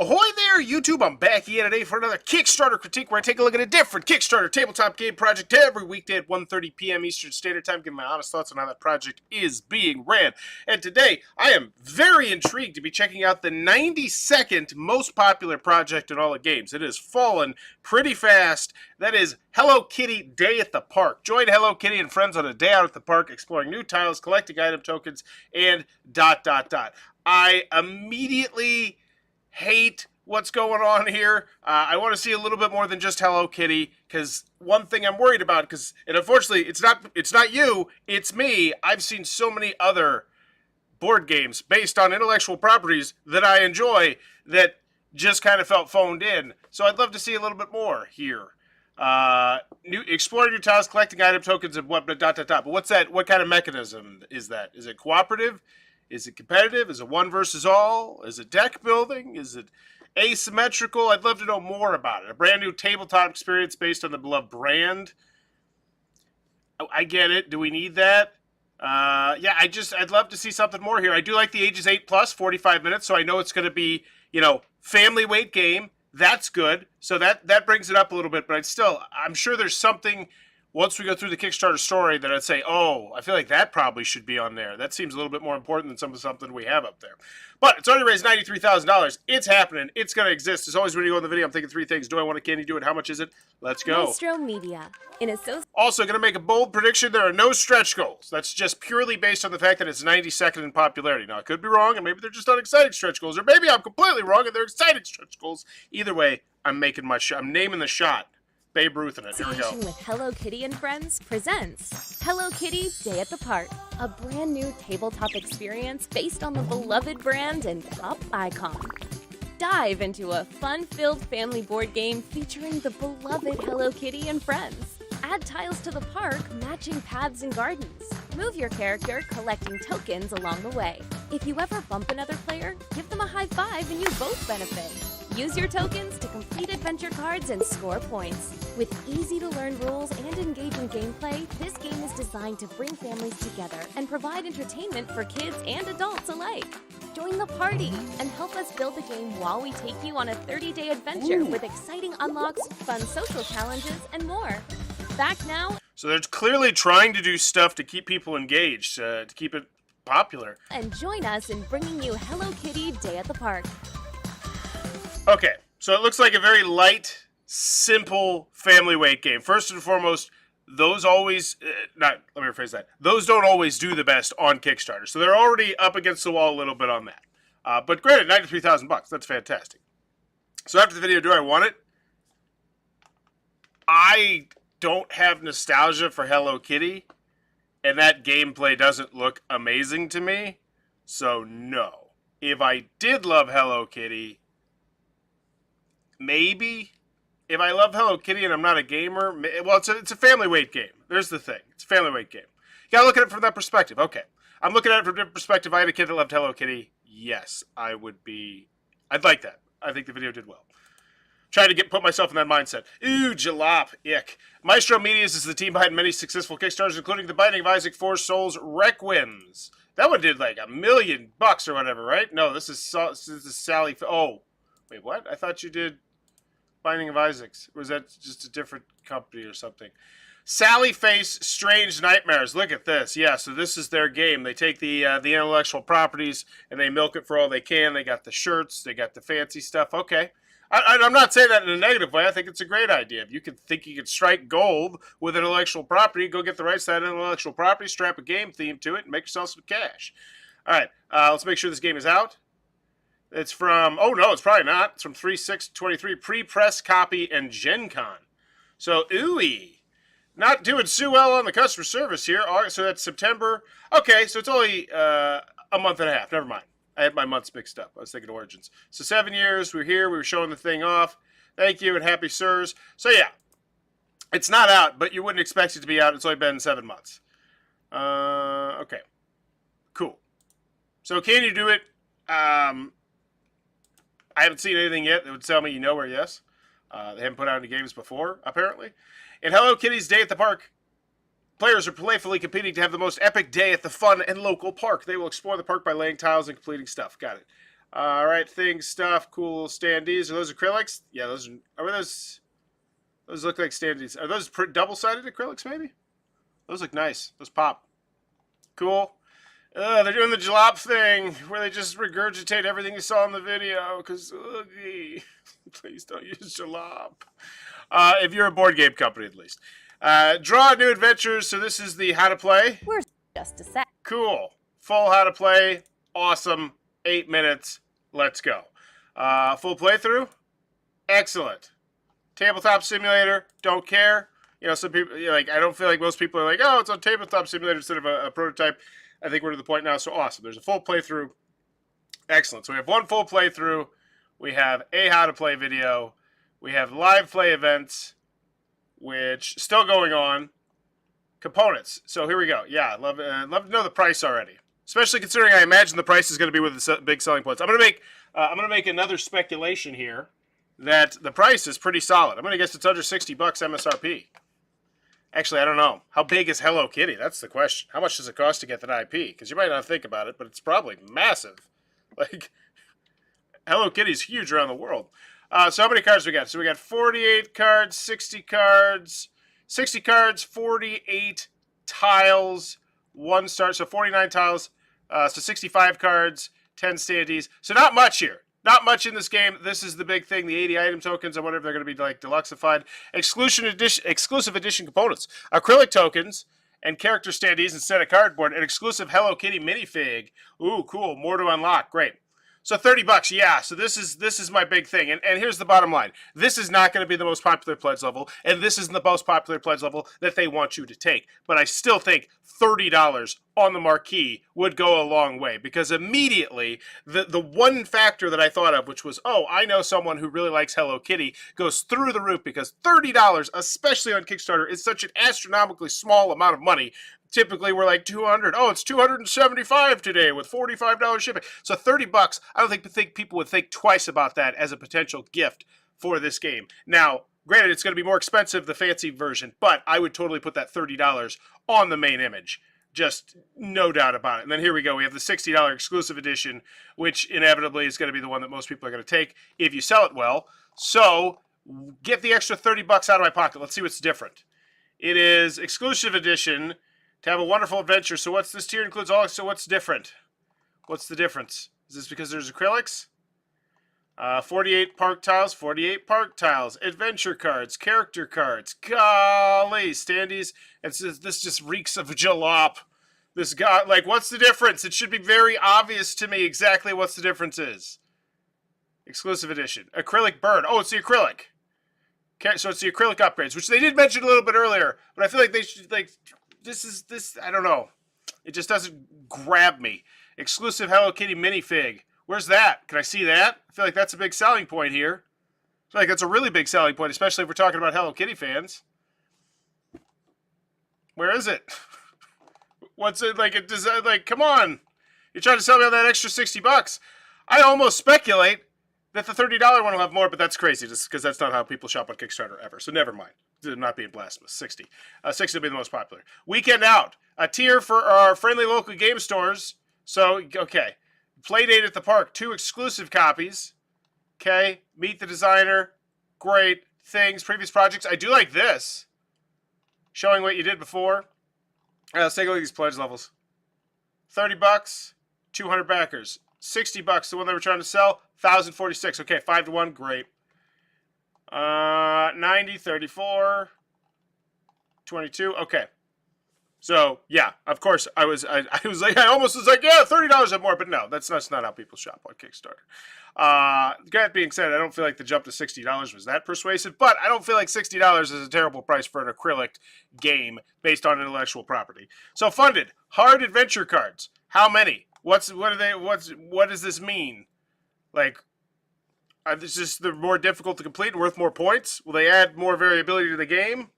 Ahoy there, YouTube! I'm back here today for another Kickstarter critique where I take a look at a different Kickstarter tabletop game project every weekday at 1:30 p.m. Eastern Standard Time, giving my honest thoughts on how that project is being ran. And today, I am very intrigued to be checking out the 92nd most popular project in all of games. It has fallen pretty fast. That is Hello Kitty Day at the Park. Join Hello Kitty and friends on a day out at the park, exploring new tiles, collecting item tokens, and ... I immediately hate what's going on here. I want to see a little bit more than just Hello Kitty, because one thing I'm worried about, and unfortunately it's not you, it's me. I've seen so many other board games based on intellectual properties that I enjoy that just kind of felt phoned in. So I'd love to see a little bit more here. Exploring new tiles, collecting item tokens, and what ... But what's that? What kind of mechanism is that? Is it cooperative? Is it competitive? Is it one versus all? Is it deck building? Is it asymmetrical? I'd love to know more about it. A brand new tabletop experience based on the beloved brand. I get it. Do we need that? Yeah, I'd love to see something more here. I do like the ages 8+, 45 minutes, so I know it's going to be, family weight game. That's good. So that brings it up a little bit, but I'm sure there's something once we go through the Kickstarter story that I'd say, oh, I feel like that probably should be on there. That seems a little bit more important than something we have up there. But it's already raised $93,000. It's happening. It's going to exist. As always, when you go in the video, I'm thinking three things. Do I want it? Can you do it? How much is it? Let's go. Maestro Media. Also, going to make a bold prediction. There are no stretch goals. That's just purely based on the fact that it's 92nd in popularity. Now, I could be wrong, and maybe they're just not exciting stretch goals, or maybe I'm completely wrong, and they're exciting stretch goals. Either way, I'm making my shot. I'm naming the shot. Babe Ruth in it. Here we go. With Hello Kitty and Friends presents Hello Kitty Day at the Park, a brand new tabletop experience based on the beloved brand and pop icon. Dive into a fun-filled family board game featuring the beloved Hello Kitty and Friends. Add tiles to the park, matching paths and gardens. Move your character, collecting tokens along the way. If you ever bump another player, give them a high five and you both benefit. Use your tokens to complete adventure cards and score points. With easy-to-learn rules and engaging gameplay, this game is designed to bring families together and provide entertainment for kids and adults alike. Join the party and help us build the game while we take you on a 30-day adventure with exciting unlocks, fun social challenges, and more. Back now. So they're clearly trying to do stuff to keep people engaged, to keep it popular. And join us in bringing you Hello Kitty Day at the Park. Okay, so it looks like a very light, simple family weight game. First and foremost, those always, let me rephrase that. Those don't always do the best on Kickstarter. So they're already up against the wall a little bit on that. But granted, $93,000, that's fantastic. So after the video, do I want it? I don't have nostalgia for Hello Kitty, and that gameplay doesn't look amazing to me. So no. If I did love Hello Kitty, maybe. If I love Hello Kitty and I'm not a gamer, well, it's a family weight game. There's the thing. It's a family weight game. You gotta look at it from that perspective. Okay. I'm looking at it from a different perspective. If I had a kid that loved Hello Kitty, yes, I'd like that. I think the video did well. Trying to put myself in that mindset. Ooh, jalop, ick. Maestro Medias is the team behind many successful Kickstarters, including The Binding of Isaac, Four Souls, Requins. That one did like $1 million or whatever, right? No, this is Sally. Oh, wait, what? I thought you did Binding of Isaacs. Or was that just a different company or something? Sally Face Strange Nightmares. Look at this. Yeah, so this is their game. They take the intellectual properties and they milk it for all they can. They got the shirts. They got the fancy stuff. Okay. I'm not saying that in a negative way. I think it's a great idea. If you think you could strike gold with intellectual property, go get the rights to that intellectual property, strap a game theme to it, and make yourself some cash. All right. Let's make sure this game is out. It's from, oh no, it's probably not. It's from 3/6/23, pre-press copy and Gen Con. So, ooey. Not doing too well on the customer service here. So that's September. Okay, so it's only a month and a half. Never mind. I had my months mixed up. I was thinking Origins. So 7 years, we're here. We were showing the thing off. Thank you and happy sirs. So yeah, it's not out, but you wouldn't expect it to be out. It's only been 7 months. Okay. Cool. So can you do it? I haven't seen anything yet that would tell me or yes. They haven't put out any games before, apparently. In Hello Kitty's Day at the Park, players are playfully competing to have the most epic day at the fun and local park. They will explore the park by laying tiles and completing stuff. Got it. All right, things, stuff, cool standees. Are those acrylics? Yeah, those are those. Those look like standees. Are those double-sided acrylics? Maybe. Those look nice. Those pop. Cool. They're doing the jalop thing where they just regurgitate everything you saw in the video. Because, please don't use jalop. If you're a board game company, at least. Draw new adventures. So this is the how to play. We're just a sec. Cool. Full how to play. Awesome. 8 minutes. Let's go. Full playthrough. Excellent. Tabletop simulator. Don't care. You know, some people, like, I don't feel like most people are like, oh, it's on Tabletop Simulator instead of a prototype. I think we're to the point now, so awesome. There's a full playthrough. Excellent. So we have one full playthrough. We have a how to play video. We have live play events, which still going on. Components. So here we go. Yeah, love to know the price already. Especially considering I imagine the price is going to be with the big selling points. I'm going to make another speculation here that the price is pretty solid. I'm going to guess it's under $60 MSRP. Actually, I don't know. How big is Hello Kitty? That's the question. How much does it cost to get that IP? Because you might not think about it, but it's probably massive. Like, Hello Kitty's huge around the world. So how many cards we got? So we got 48 cards, 60 cards, 60 cards, 48 tiles, 1 start. So 49 tiles, so 65 cards, 10 standees. So not much here. Not much in this game. This is the big thing. The 80 item tokens. I wonder if they're going to be like deluxeified. Exclusive edition components. Acrylic tokens and character standees instead of cardboard. An exclusive Hello Kitty minifig. Ooh, cool. More to unlock. Great. So $30, yeah. So this is my big thing. And here's the bottom line. This is not going to be the most popular pledge level, and this isn't the most popular pledge level that they want you to take. But I still think $30 on the marquee would go a long way, because immediately the one factor that I thought of, which was, oh, I know someone who really likes Hello Kitty, goes through the roof, because $30, especially on Kickstarter, is such an astronomically small amount of money. Typically, we're like 200. Oh, it's 275 today with $45 shipping. So $30. I don't think people would think twice about that as a potential gift for this game. Now, granted, it's going to be more expensive, the fancy version, but I would totally put that $30 on the main image. Just no doubt about it. And then here we go. We have the $60 exclusive edition, which inevitably is going to be the one that most people are going to take if you sell it well. So get the extra $30 out of my pocket. Let's see what's different. It is exclusive edition. To have a wonderful adventure. So what's this tier includes all? So what's different? What's the difference? Is this because there's acrylics? 48 park tiles, 48 park tiles, adventure cards, character cards. Golly, standees. This just reeks of jalop. This guy, like, what's the difference? It should be very obvious to me exactly what the difference is. Exclusive edition. Acrylic bird. Oh, it's the acrylic. Okay, so it's the acrylic upgrades, which they did mention a little bit earlier, but I feel like they should, like, this, I don't know. It just doesn't grab me. Exclusive Hello Kitty minifig. Where's that? Can I see that? I feel like that's a big selling point here. I feel like that's a really big selling point, especially if we're talking about Hello Kitty fans. Where is it? What's it like? Like, come on. You're trying to sell me on that extra $60. I almost speculate that the $30 one will have more, but that's crazy, just because that's not how people shop on Kickstarter ever. So never mind. Not being blasphemous. 60. 60 will be the most popular. Weekend Out. A tier for our friendly local game stores. So, okay. Playdate at the Park. 2 exclusive copies. Okay. Meet the Designer. Great. Things. Previous projects. I do like this. Showing what you did before. Let's take a look at these pledge levels. $30. 200 backers. $60. The one they were trying to sell. 1,046. Okay. 5 to 1. Great. 90, 34, 22. Okay. So, yeah, of course, I was like, I almost was like, yeah, $30 or more, but no, that's not how people shop on Kickstarter. That being said, I don't feel like the jump to $60 was that persuasive, but I don't feel like $60 is a terrible price for an acrylic game based on intellectual property. So, funded, hard adventure cards. How many? What does this mean? Like, it's just they're more difficult to complete and worth more points? Will they add more variability to the game?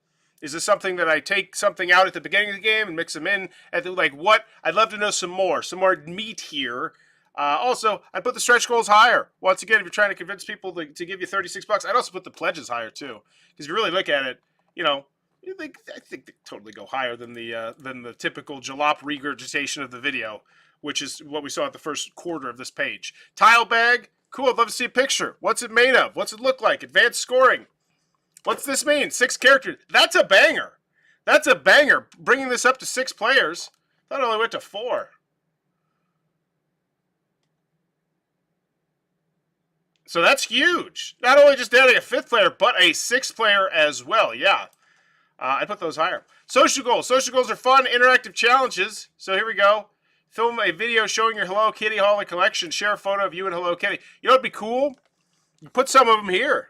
Is this something that I take something out at the beginning of the game and mix them in? Like, what? I'd love to know some more meat here. Also, I'd put the stretch goals higher. Once again, if you're trying to convince people to give you $36, I'd also put the pledges higher too. Because if you really look at it, you know, I think they totally go higher than the typical jalop regurgitation of the video. which is what we saw at the first quarter of this page. Tile bag, cool, I'd love to see a picture. What's it made of? What's it look like? Advanced scoring. What's this mean? 6 characters. That's a banger. That's a banger. Bringing this up to 6 players. I thought it only went to 4. So that's huge. Not only just adding a 5th player, but a 6th player as well. Yeah. I put those higher. Social goals. Social goals are fun, interactive challenges. So here we go. Film a video showing your Hello Kitty holiday collection. Share a photo of you and Hello Kitty. You know what'd be cool? You put some of them here.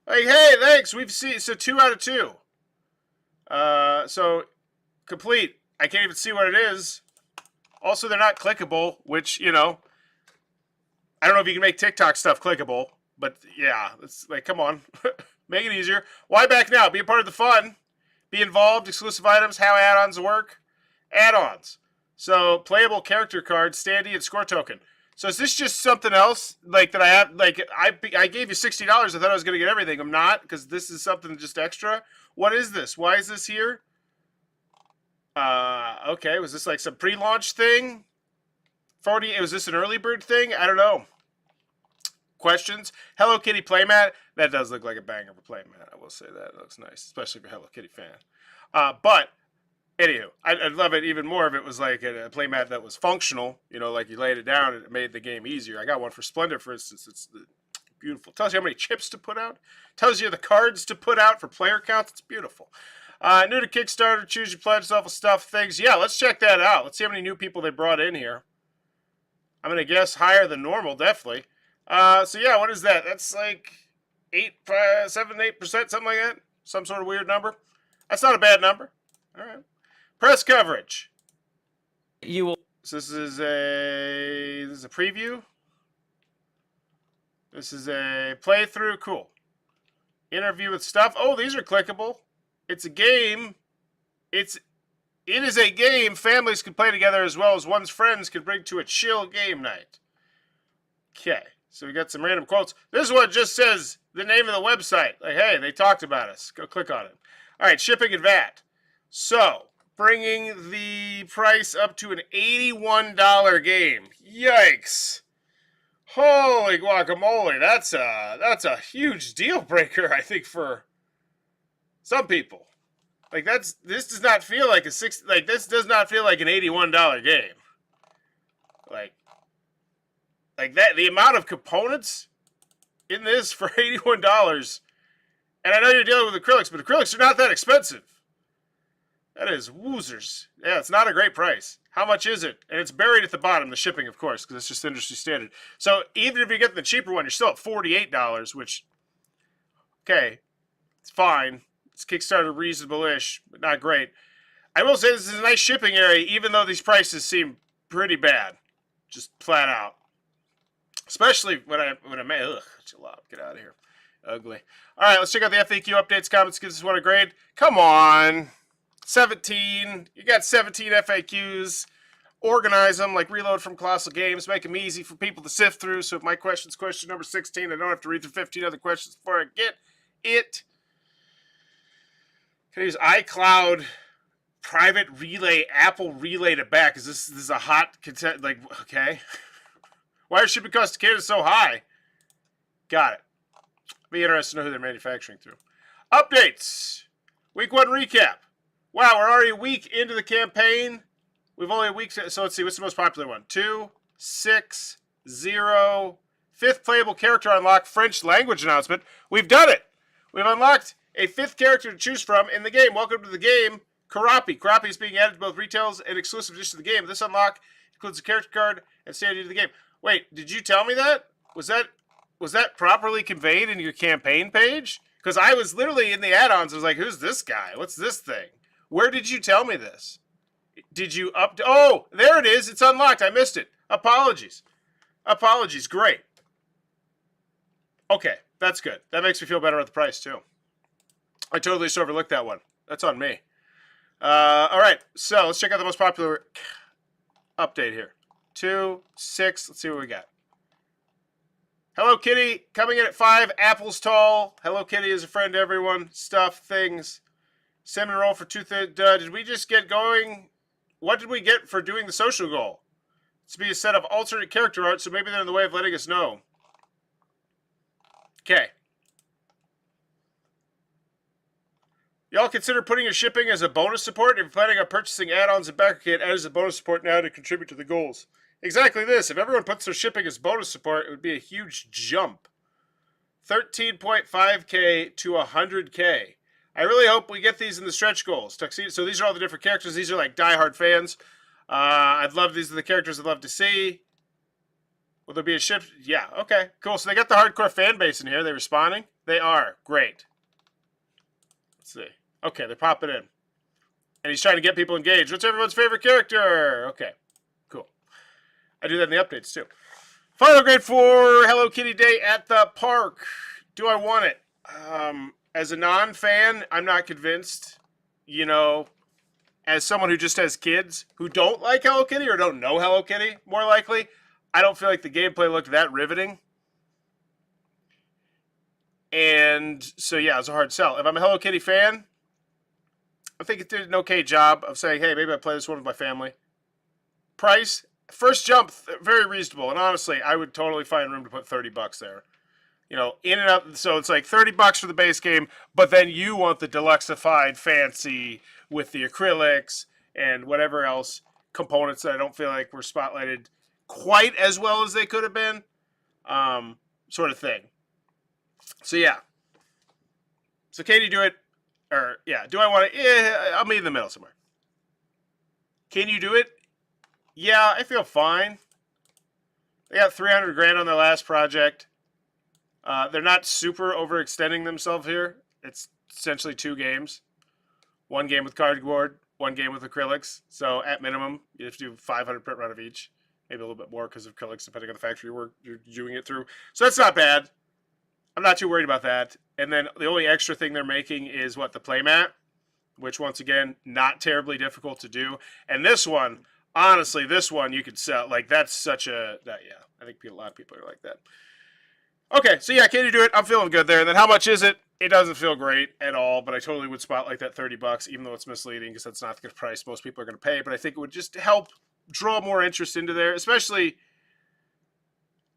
Like, hey, thanks. We've seen, so 2 out of 2. So complete. I can't even see what it is. Also, they're not clickable, which, you know, I don't know if you can make TikTok stuff clickable, but yeah, it's like, come on, make it easier. Why back now? Be a part of the fun. Be involved. Exclusive items. How add-ons work. Add-ons. So playable character cards, standee, and score token. So is this just something else like that I have? Like I gave you $60. I thought I was going to get everything. I'm not, because this is something just extra. What is this? Why is this here? Okay, was this like some pre-launch thing? 40. Was this an early bird thing? I don't know. Questions? Hello Kitty playmat. That does look like a banger of a playmat. I will say that. It looks nice, especially if you're a Hello Kitty fan. But anywho, I'd love it even more if it was like a playmat that was functional. You know, like you laid it down and it made the game easier. I got one for Splendor, for instance. It's beautiful. Tells you how many chips to put out. Tells you the cards to put out for player counts. It's beautiful. New to Kickstarter. Choose your pledge, level stuff, things. Yeah, let's check that out. Let's see how many new people they brought in here. I'm going to guess higher than normal, definitely. So yeah, what is that? That's like 8%, 8%, something like that. Some sort of weird number. That's not a bad number. All right. Press coverage. You will. So this is a preview. This is a playthrough. Cool. Interview with stuff. Oh, these are clickable. It's a game. It is a game families can play together as well as one's friends can bring to a chill game night. Okay. So we got some random quotes. This one just says the name of the website. Like, hey, they talked about us. Go click on it. All right, shipping and VAT. So, bringing the price up to an $81 game. Yikes. Holy guacamole. That's a huge deal breaker, I think, for some people. Like, this does not feel like this does not feel like an $81 game. Like that, the amount of components in this for $81. And I know you're dealing with acrylics, but acrylics are not that expensive. That is woozers. Yeah, it's not a great price. How much is it? And it's buried at the bottom, the shipping, of course, because it's just industry standard. So even if you get the cheaper one, you're still at $48, which, okay, it's fine. It's Kickstarter reasonable-ish, but not great. I will say this is a nice shipping area, even though these prices seem pretty bad. Just flat out. Especially when I made, chill out, get out of here. Ugly. All right, let's check out the FAQ updates, comments, give this one a grade. Come on. 17. You got 17 FAQs. Organize them like Reload from Colossal Games. Make them easy for people to sift through. So if my question's question number 16, I don't have to read through 15 other questions before I get it. Can I use iCloud private relay, Apple relay to back? Is this a hot content? Like, okay. Why are shipping costs to Canada so high? Got it. Be interested to know who they're manufacturing through. Updates. Week 1 recap. Wow, we're already a week into the campaign. We've only a week. So let's see. What's the most popular one? 2, 6, 0. 5th playable character unlock. French language announcement. We've done it. We've unlocked a 5th character to choose from in the game. Welcome to the game. Kuromi. Kuromi is being added to both retails and exclusive editions of the game. This unlock includes a character card and standee to the game. Wait, did you tell me that? Was that properly conveyed in your campaign page? Because I was literally in the add-ons. I was like, who's this guy? What's this thing? Where did you tell me this? Did you Oh, there it is. It's unlocked. I missed it. Apologies. Apologies. Great. Okay, that's good. That makes me feel better about the price, too. I totally just overlooked that one. That's on me. All right, so let's check out the most popular update here. 2, 6. Let's see what we got. Hello Kitty coming in at 5 apples tall. Hello Kitty is a friend to everyone. Stuff, things. Cinnamon roll for 2. Did we just get going? What did we get for doing the social goal? to be a set of alternate character art, so maybe they're in the way of letting us know. Okay. Y'all consider putting your shipping as a bonus support? If you're planning on purchasing add-ons and backer kit, add as a bonus support now to contribute to the goals. Exactly this. If everyone puts their shipping as bonus support, it would be a huge jump. 13.5k to 100k. I really hope we get these in the stretch goals. Tuxedo. So these are all the different characters. These are like diehard fans. These are the characters I'd love to see. Will there be a ship? Yeah, okay, cool. So they got the hardcore fan base in here. Are they responding? They are. Great. Let's see. Okay, they're popping in. And he's trying to get people engaged. What's everyone's favorite character? Okay, cool. I do that in the updates, too. Final grade for Hello Kitty Day at the Park. Do I want it? As a non-fan, I'm not convinced. You know, as someone who just has kids who don't like Hello Kitty or don't know Hello Kitty, more likely, I don't feel like the gameplay looked that riveting. And so, yeah, it's a hard sell. If I'm a Hello Kitty fan, I think it did an okay job of saying, hey, maybe I play this one with my family. Price, first jump, very reasonable. And honestly, I would totally find room to put $30 there. You know, in and out. So it's like $30 for the base game, but then you want the deluxeified fancy with the acrylics and whatever else components that I don't feel like were spotlighted quite as well as they could have been, sort of thing. So yeah. So Katie, do it. Or, yeah, do I want to? Yeah, I'll meet in the middle somewhere. Can you do it? Yeah, I feel fine. They got 300 grand on their last project. They're not super overextending themselves here. It's essentially 2 games. 1 game with cardboard, 1 game with acrylics. So at minimum, you have to do 500 print run of each. Maybe a little bit more because of acrylics, depending on the factory you're doing it through. So that's not bad. I'm not too worried about that. And then the only extra thing they're making is the playmat, which once again, not terribly difficult to do. And this one, honestly, this one you could sell. Like that's such a, yeah, I think a lot of people are like that. Okay, so yeah, can you do it? I'm feeling good there. And then how much is it? It doesn't feel great at all, but I totally would spotlight that $30, even though it's misleading because that's not the price most people are going to pay. But I think it would just help draw more interest into there, especially.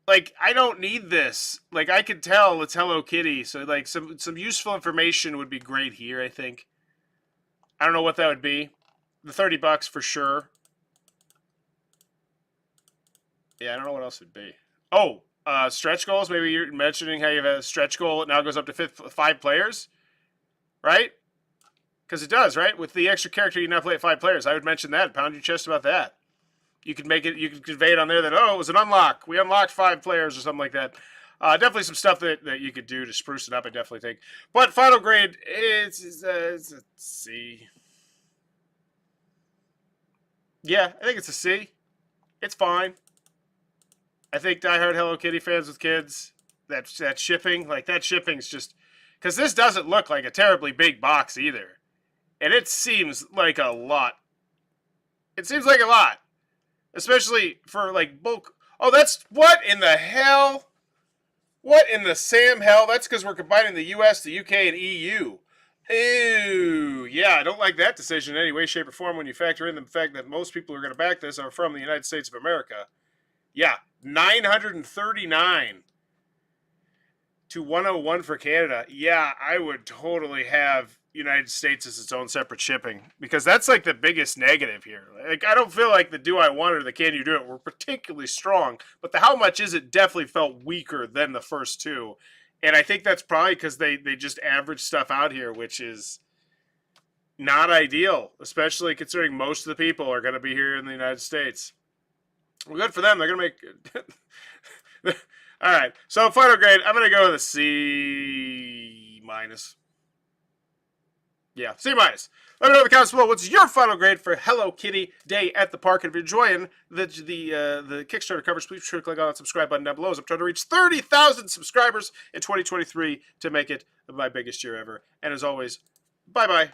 Like, I don't need this. Like, I can tell it's Hello Kitty. So, like, some useful information would be great here, I think. I don't know what that would be. The $30 for sure. Yeah, I don't know what else it would be. Oh, stretch goals. Maybe you're mentioning how you have a stretch goal. It now goes up to 5 players. Right? Because it does, right? With the extra character, you now play at 5 players. I would mention that. Pound your chest about that. You can make it. You can convey it on there that it was an unlock. We unlocked 5 players or something like that. Definitely some stuff that you could do to spruce it up. I definitely think. But final grade, it's a C. Yeah, I think it's a C. It's fine. I think diehard Hello Kitty fans with kids. That shipping, like that shipping's just because this doesn't look like a terribly big box either, and it seems like a lot. It seems like a lot. Especially for, like, bulk. Oh, that's... What in the hell? What in the Sam hell? That's because we're combining the US, the UK, and EU. Ooh. Yeah, I don't like that decision in any way, shape, or form when you factor in the fact that most people who are going to back this are from the United States of America. Yeah, 939 to 101 for Canada. Yeah, I would totally have United States as its own separate shipping because that's like the biggest negative here. Like I don't feel like the do I want it or the can you do it were particularly strong, but the how much is it definitely felt weaker than the first 2. And I think that's probably because they just average stuff out here, which is not ideal, especially considering most of the people are going to be here in the United States. Well, good for them. They're going to make... All right. So final grade, I'm going to go with a C minus. Yeah, C minus. Let me know in the comments below what's your final grade for Hello Kitty Day at the Park. And if you're enjoying the Kickstarter coverage, please be sure to click on that subscribe button down below. As I'm trying to reach 30,000 subscribers in 2023 to make it my biggest year ever. And as always, bye-bye.